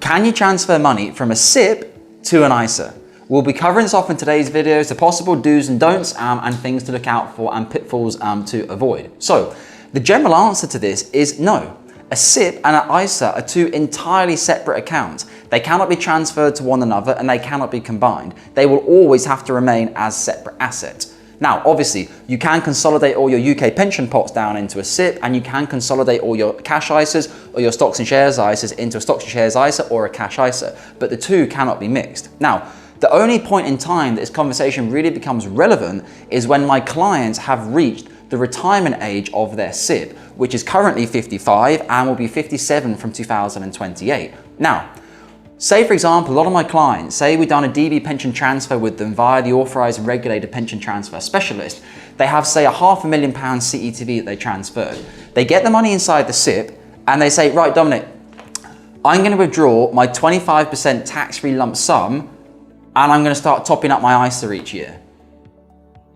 Can you transfer money from a SIPP to an ISA? We'll be covering this off in today's videos, the possible do's and don'ts and things to look out for and pitfalls to avoid. So the general answer to this is no. A SIPP and an ISA are two entirely separate accounts. They cannot be transferred to one another and they cannot be combined. They will always have to remain as separate assets. Now, obviously, you can consolidate all your UK pension pots down into a SIPP, and you can consolidate all your cash ISAs or your stocks and shares ISAs into a stocks and shares ISA or a cash ISA, but the two cannot be mixed. Now, the only point in time that this conversation really becomes relevant is when my clients have reached the retirement age of their SIPP, which is currently 55 and will be 57 from 2028. Now, say for example, a lot of my clients, say we've done a DB pension transfer with them via the authorised and regulated pension transfer specialist. They have, say, a £500,000 CETV that they transferred. They get the money inside the SIPP and they say, right, Dominic, I'm going to withdraw my 25% tax-free lump sum and I'm going to start topping up my ISA each year.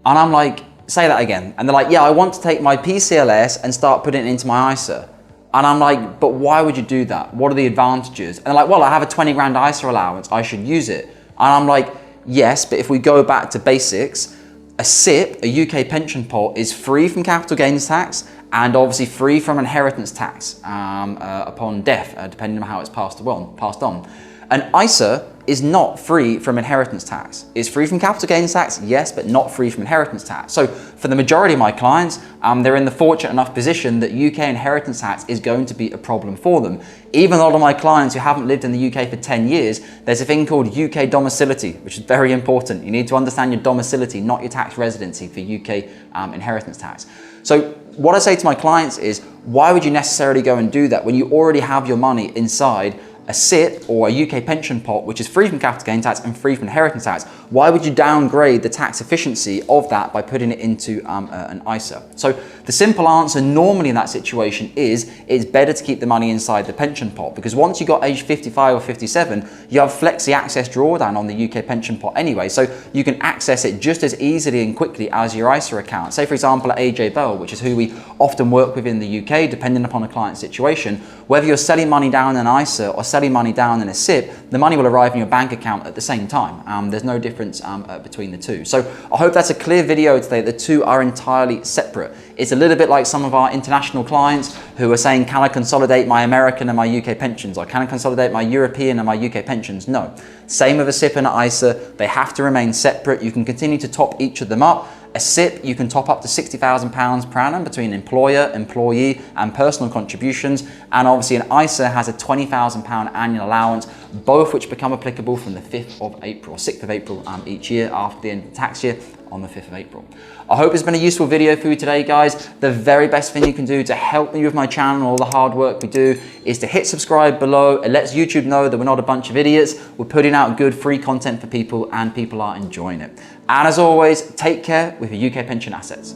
And I'm like, say that again. And they're like, yeah, I want to take my PCLS and start putting it into my ISA. And I'm like, but why would you do that? What are the advantages? And they're like, well, I have a 20 grand ISA allowance, I should use it. And I'm like, yes, but if we go back to basics, a SIPP, a UK pension pot, is free from capital gains tax and obviously free from inheritance tax upon death, depending on how it's passed on. An ISA is not free from inheritance tax. It's free from capital gains tax, yes, but not free from inheritance tax. So for the majority of my clients, they're in the fortunate enough position that UK inheritance tax is going to be a problem for them. Even a lot of my clients who haven't lived in the UK for 10 years, there's a thing called UK domicility, which is very important. You need to understand your domicility, not your tax residency for UK inheritance tax. So what I say to my clients is, why would you necessarily go and do that when you already have your money inside a SIPP or a UK pension pot, which is free from capital gain tax and free from inheritance tax? Why would you downgrade the tax efficiency of that by putting it into an ISA? So the simple answer normally in that situation is it's better to keep the money inside the pension pot, because once you got age 55 or 57, you have flexi access drawdown on the UK pension pot anyway, so you can access it just as easily and quickly as your ISA account. Say for example at AJ Bell, which is who we often work with in the UK, depending upon a client's situation, whether you're selling money down in an ISA or selling money down in a SIPP, the money will arrive in your bank account at the same time. There's no difference between the two. So I hope that's a clear video today. The two are entirely separate. It's a little bit like some of our international clients who are saying, can I consolidate my American and my UK pensions? Or can I consolidate my European and my UK pensions? No. Same with a SIPP and an ISA. They have to remain separate. You can continue to top each of them up. A SIPP, you can top up to £60,000 per annum between employer, employee and personal contributions. And obviously an ISA has a £20,000 annual allowance, both which become applicable from the 5th of April, 6th of April each year after the end of the tax year on the 5th of April. I hope it's been a useful video for you today, guys. The very best thing you can do to help me with my channel and all the hard work we do is to hit subscribe below. It lets YouTube know that we're not a bunch of idiots. We're putting out good free content for people and people are enjoying it. And as always, take care with your UK pension assets.